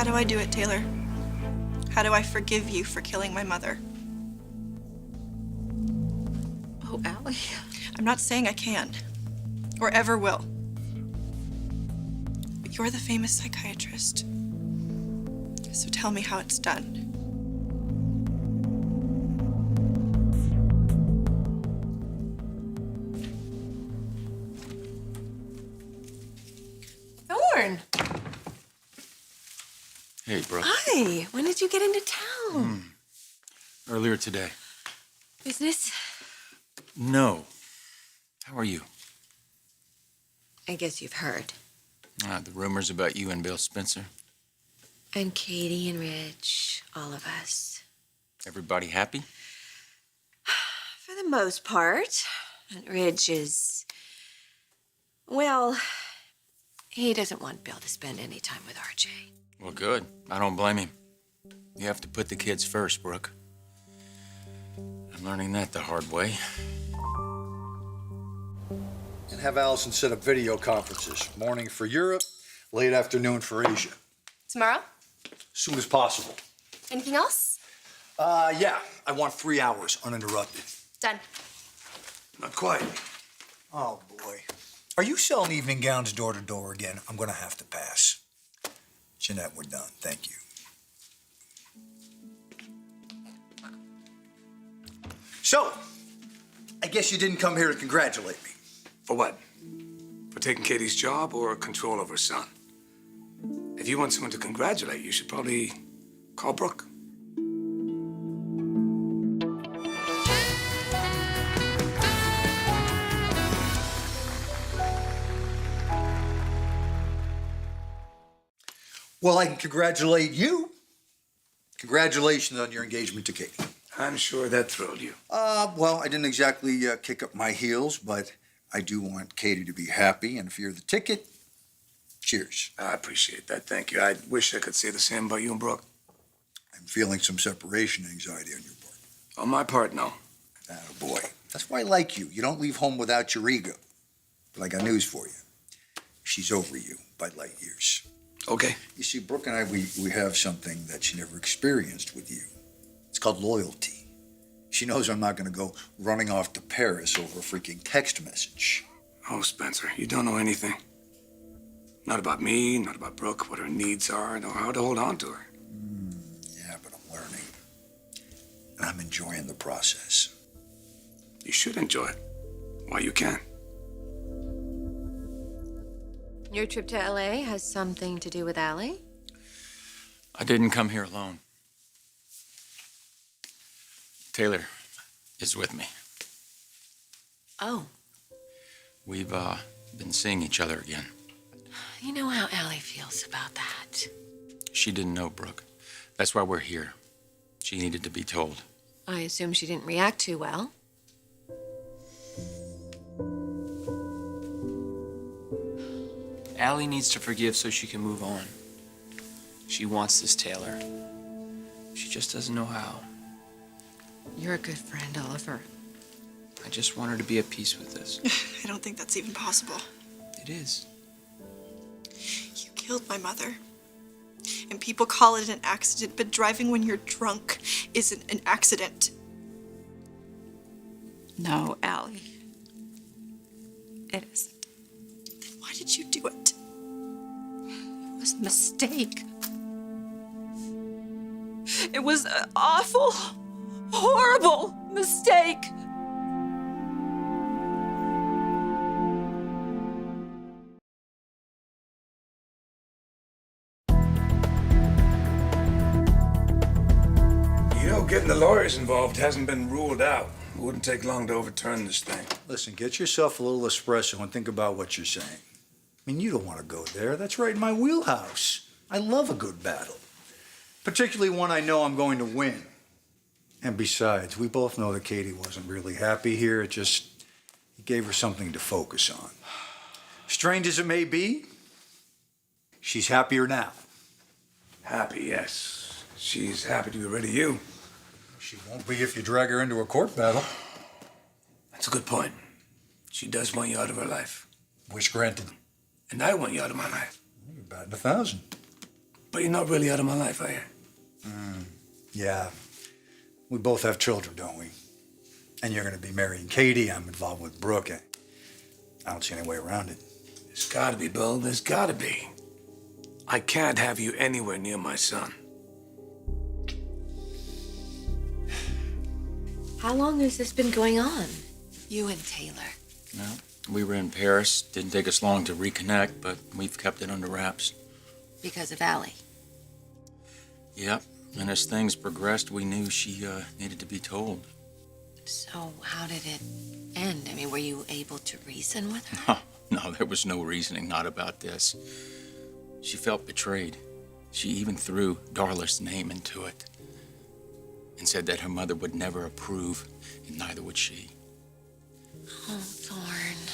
How do I do it, Taylor? How do I forgive you for killing my mother? Oh, Aly. I'm not saying I can, or ever will. But you're the famous psychiatrist. So tell me how it's done. Thorne. Hey, Brooke. Hi. When did you get into town? Earlier today. Business? No. How are you? I guess you've heard. The rumors about you and Bill Spencer. And Katie and Rich, all of us. Everybody happy? For the most part. And Rich is... Well, he doesn't want Bill to spend any time with RJ. Well, good. I don't blame him. You have to put the kids first, Brooke. I'm learning that the hard way. And have Allison set up video conferences. Morning for Europe, late afternoon for Asia. Tomorrow? As soon as possible. Anything else? Yeah. I want 3 hours uninterrupted. Done. Not quite. Oh, boy. Are you selling evening gowns door to door again? I'm gonna have to pass. Jeanette, we're done. Thank you. So, I guess you didn't come here to congratulate me. For what? For taking Katie's job or control of her son? If you want someone to congratulate, you should probably call Brooke. Well, I can congratulate you. Congratulations on your engagement to Katie. I'm sure that thrilled you. Well, I didn't exactly kick up my heels, but I do want Katie to be happy, and if you're the ticket, cheers. I appreciate that, thank you. I wish I could say the same about you and Brooke. I'm feeling some separation anxiety on your part. On my part, no. Boy, that's why I like you. You don't leave home without your ego. But I got news for you. She's over you by light years. Okay. You see, Brooke and I, we have something that she never experienced with you. It's called loyalty. She knows I'm not going to go running off to Paris over a freaking text message. Oh, Spencer, you don't know anything. Not about me, not about Brooke, what her needs are, nor how to hold on to her. Yeah, but I'm learning. And I'm enjoying the process. You should enjoy it while you can. Your trip to LA has something to do with Aly? I didn't come here alone. Taylor is with me. Oh. We've been seeing each other again. You know how Aly feels about that. She didn't know, Brooke. That's why we're here. She needed to be told. I assume she didn't react too well. Aly needs to forgive so she can move on. She wants this, Taylor. She just doesn't know how. You're a good friend, Oliver. I just want her to be at peace with this. I don't think that's even possible. It is. You killed my mother. And people call it an accident, but driving when you're drunk isn't an accident. No, Aly. It isn't. Then why did you do it? It was a mistake. It was an awful, horrible mistake. You know, getting the lawyers involved hasn't been ruled out. It wouldn't take long to overturn this thing. Listen, get yourself a little espresso and think about what you're saying. I mean, you don't want to go there. That's right in my wheelhouse. I love a good battle, particularly one I know I'm going to win. And besides, we both know that Katie wasn't really happy here. It gave her something to focus on. Strange as it may be, she's happier now. Happy, yes. She's happy to be rid of you. She won't be if you drag her into a court battle. That's a good point. She does want you out of her life. Wish granted. And I want you out of my life. You're batting 1,000. But you're not really out of my life, are you? Yeah. We both have children, don't we? And you're going to be marrying Katie. I'm involved with Brooke. I don't see any way around it. There's gotta be, Bill. There's gotta be. I can't have you anywhere near my son. How long has this been going on? You and Taylor. No, we were in Paris. Didn't take us long to reconnect, but we've kept it under wraps. Because of Aly. Yep. And as things progressed, we knew she needed to be told. So how did it end? I mean, were you able to reason with her? Huh. No, there was no reasoning, not about this. She felt betrayed. She even threw Darla's name into it and said that her mother would never approve, and neither would she. Oh, Thorne.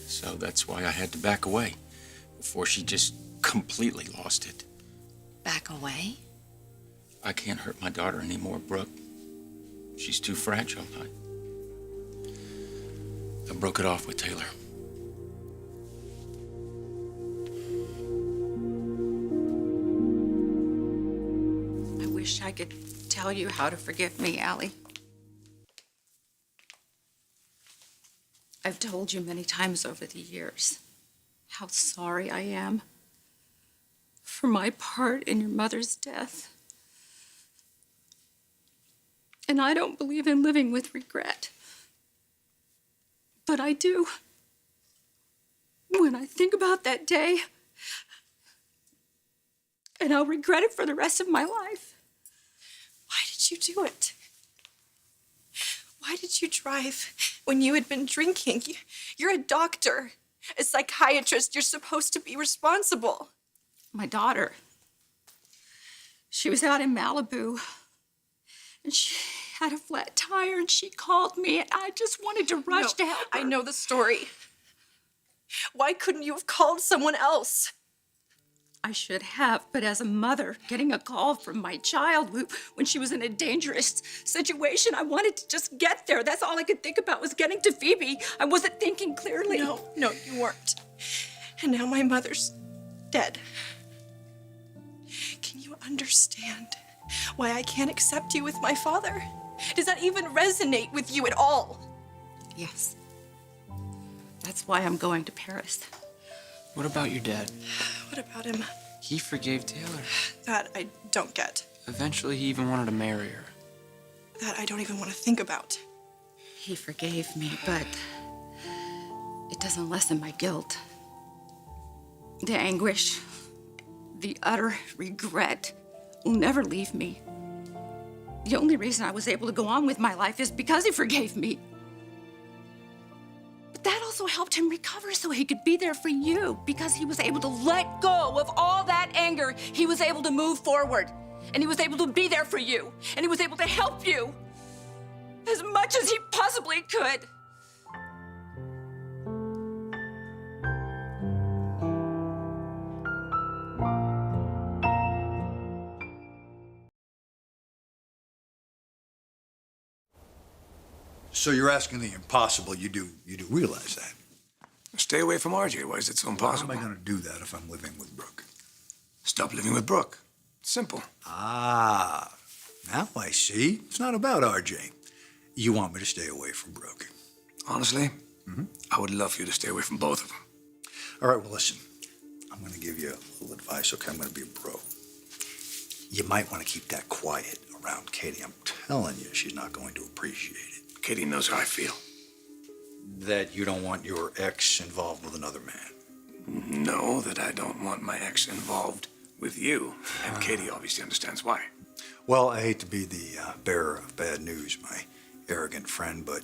So that's why I had to back away before she just completely lost it. Back away? I can't hurt my daughter anymore, Brooke. She's too fragile. I broke it off with Taylor. I wish I could tell you how to forgive me, Aly. I've told you many times over the years how sorry I am for my part in your mother's death. And I don't believe in living with regret. But I do. When I think about that day, and I'll regret it for the rest of my life. Why did you do it? Why did you drive when you had been drinking? You're a doctor, a psychiatrist. You're supposed to be responsible. My daughter, she was out in Malibu, and she had a flat tire, and she called me, and I just wanted to rush to help her. I know the story. Why couldn't you have called someone else? I should have, but as a mother, getting a call from my child when she was in a dangerous situation, I wanted to just get there. That's all I could think about was getting to Phoebe. I wasn't thinking clearly. No, you weren't. And now my mother's dead. Can you understand why I can't accept you with my father? Does that even resonate with you at all? Yes. That's why I'm going to Paris. What about your dad? What about him? He forgave Taylor. That I don't get. Eventually, he even wanted to marry her. That I don't even want to think about. He forgave me, but it doesn't lessen my guilt. The anguish, the utter regret will never leave me. The only reason I was able to go on with my life is because he forgave me. But that also helped him recover so he could be there for you, because he was able to let go of all that anger. He was able to move forward, and he was able to be there for you, and he was able to help you as much as he possibly could. So you're asking the impossible. You do realize that. Stay away from RJ. Why is it so How impossible? am I going to do that if I'm living with Brooke? Stop living with Brooke. Simple. Ah, now I see. It's not about RJ. You want me to stay away from Brooke. Honestly, I would love for you to stay away from both of them. All right, well, listen. I'm going to give you a little advice, okay? I'm going to be a bro. You might want to keep that quiet around Katie. I'm telling you, she's not going to appreciate it. Katie knows how I feel. That you don't want your ex involved with another man. No, that I don't want my ex involved with you. And Katie obviously understands why. Well, I hate to be the bearer of bad news, my arrogant friend, but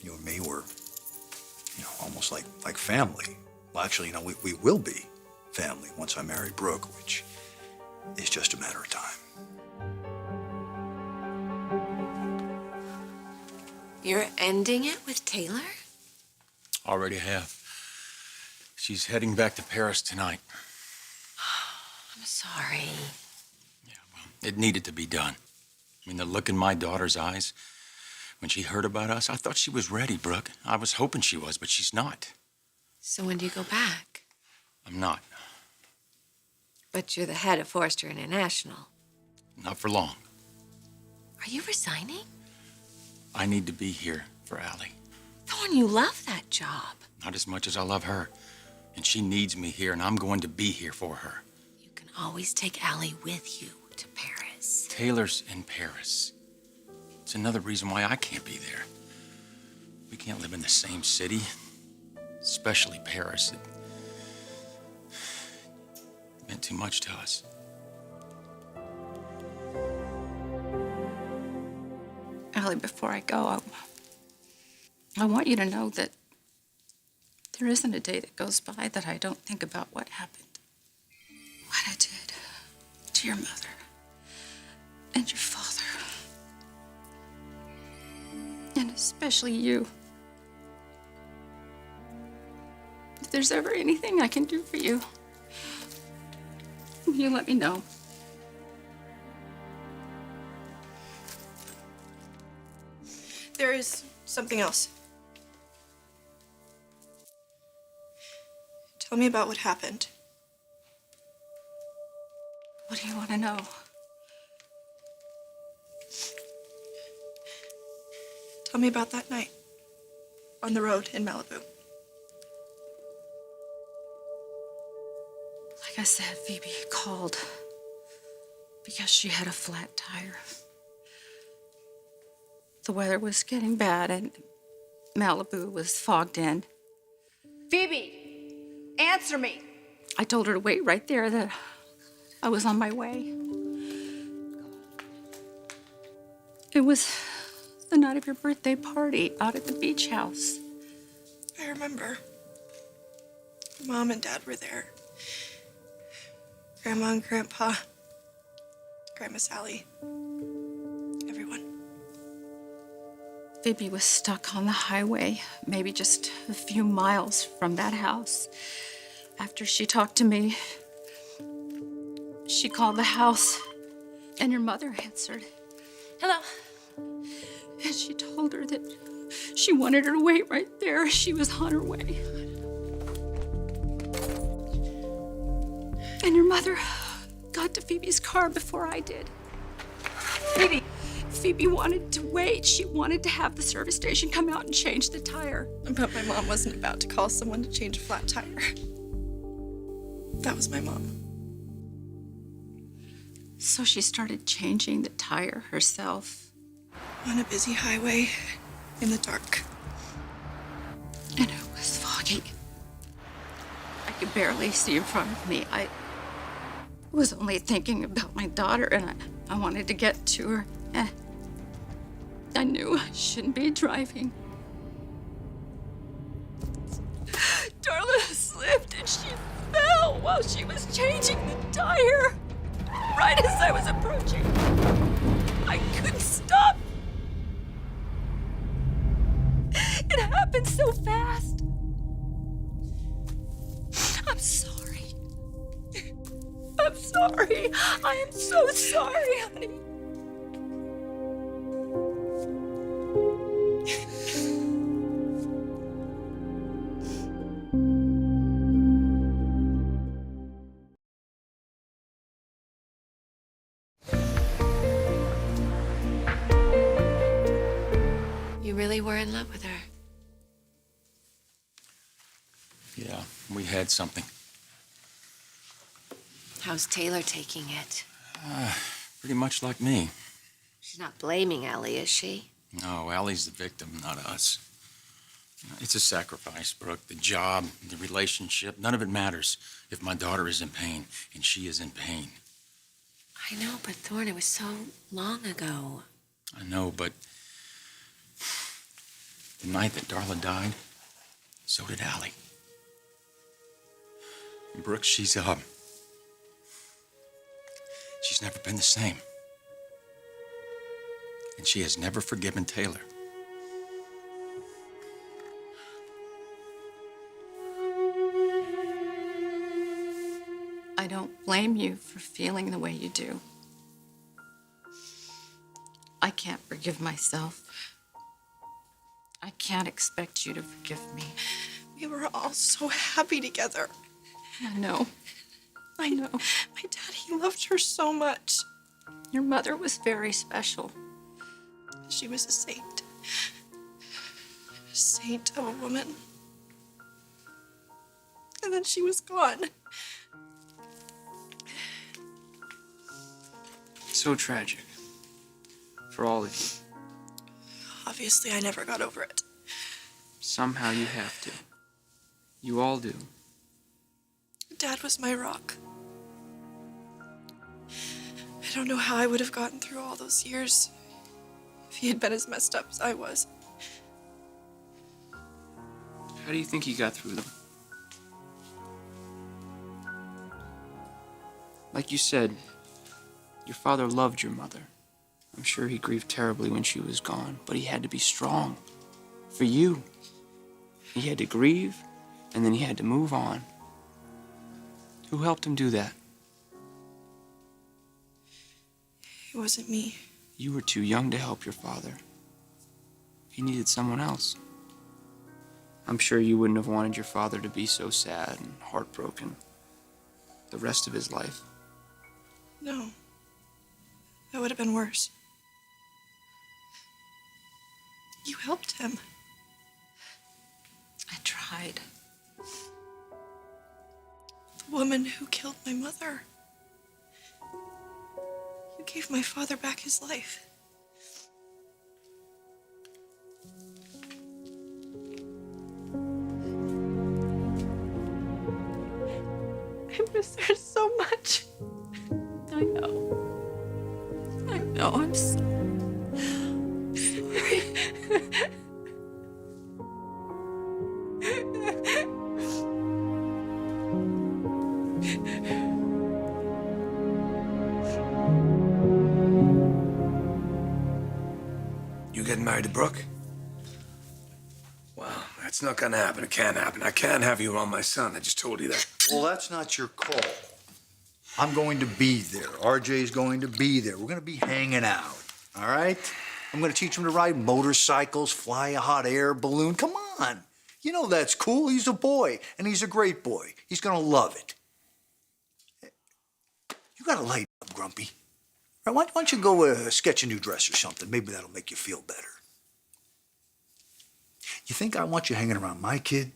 you and me were, almost like family. Well, actually, we will be family once I marry Brooke, which is just a matter of time. You're ending it with Taylor? Already have. She's heading back to Paris tonight. I'm sorry. Yeah, well, it needed to be done. I mean, the look in my daughter's eyes when she heard about us, I thought she was ready, Brooke. I was hoping she was, but she's not. So when do you go back? I'm not. But you're the head of Forrester International. Not for long. Are you resigning? I need to be here for Aly. Thorne, you love that job. Not as much as I love her. And she needs me here, and I'm going to be here for her. You can always take Aly with you to Paris. Taylor's in Paris. It's another reason why I can't be there. We can't live in the same city, especially Paris. It meant too much to us. Aly, before I go, I want you to know that there isn't a day that goes by that I don't think about what happened. What I did to your mother and your father. And especially you. If there's ever anything I can do for you, you let me know. There is something else. Tell me about what happened. What do you want to know? Tell me about that night on the road in Malibu. Like I said, Phoebe called because she had a flat tire. The weather was getting bad and Malibu was fogged in. Phoebe, answer me. I told her to wait right there, that I was on my way. It was the night of your birthday party out at the beach house. I remember. Mom and Dad were there. Grandma and Grandpa. Grandma Sally. Everyone. Phoebe was stuck on the highway, maybe just a few miles from that house. After she talked to me, she called the house, and your mother answered. Hello. And she told her that she wanted her to wait right there. She was on her way. And your mother got to Phoebe's car before I did. Phoebe wanted to wait. She wanted to have the service station come out and change the tire. But my mom wasn't about to call someone to change a flat tire. That was my mom. So she started changing the tire herself. On a busy highway in the dark. And it was foggy. I could barely see in front of me. I was only thinking about my daughter, and I wanted to get to her. I knew I shouldn't be driving. Darla slipped and she fell while she was changing the tire. Right as I was approaching. I couldn't stop. It happened so fast. I'm sorry. I'm sorry. I am so sorry, honey. You really were in love with her. Yeah, we had something. How's Taylor taking it? Pretty much like me. She's not blaming Aly, is she? No, Ally's the victim, not us. It's a sacrifice, Brooke. The job, the relationship, none of it matters if my daughter is in pain, and she is in pain. I know, but Thorne, it was so long ago. I know, but the night that Darla died, so did Aly. Brooke, she's never been the same. And she has never forgiven Taylor. I don't blame you for feeling the way you do. I can't forgive myself. I can't expect you to forgive me. We were all so happy together. I know. I know. My dad, he loved her so much. Your mother was very special. She was a saint. A saint of a woman. And then she was gone. So tragic. For all of you. Obviously, I never got over it. Somehow you have to. You all do. Dad was my rock. I don't know how I would have gotten through all those years if he had been as messed up as I was. How do you think he got through them? Like you said, your father loved your mother. I'm sure he grieved terribly when she was gone, but he had to be strong. For you. He had to grieve, and then he had to move on. Who helped him do that? It wasn't me. You were too young to help your father. He needed someone else. I'm sure you wouldn't have wanted your father to be so sad and heartbroken the rest of his life. No. That would have been worse. You helped him. I tried. The woman who killed my mother. You gave my father back his life. I miss her so much. I know. I know. I'm sorry. You getting married to Brooke? Well, that's not gonna happen. It can't happen. I can't have you around my son. I just told you that. Well, that's not your call. I'm going to be there. RJ's going to be there. We're going to be hanging out, all right? I'm going to teach him to ride motorcycles, fly a hot air balloon. Come on. You know that's cool. He's a boy, and he's a great boy. He's going to love it. You got to lighten up, Grumpy. All right, why don't you go sketch a new dress or something? Maybe that'll make you feel better. You think I want you hanging around my kid?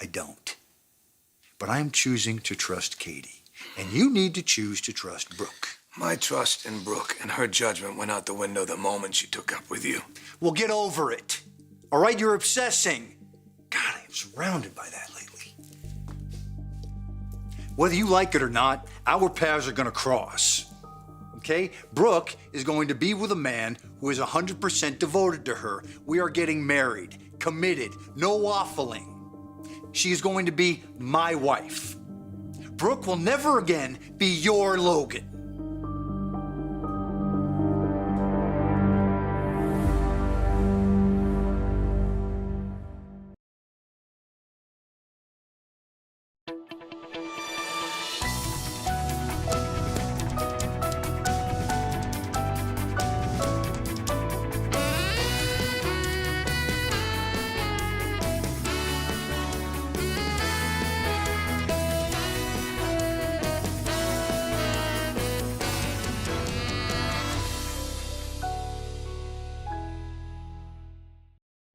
I don't. But I'm choosing to trust Katie. And you need to choose to trust Brooke. My trust in Brooke and her judgment went out the window the moment she took up with you. Well, get over it. All right, you're obsessing. God, I am surrounded by that lately. Whether you like it or not, our paths are gonna cross. Okay? Brooke is going to be with a man who is 100% devoted to her. We are getting married, committed, no waffling. She is going to be my wife. Brooke will never again be your Logan.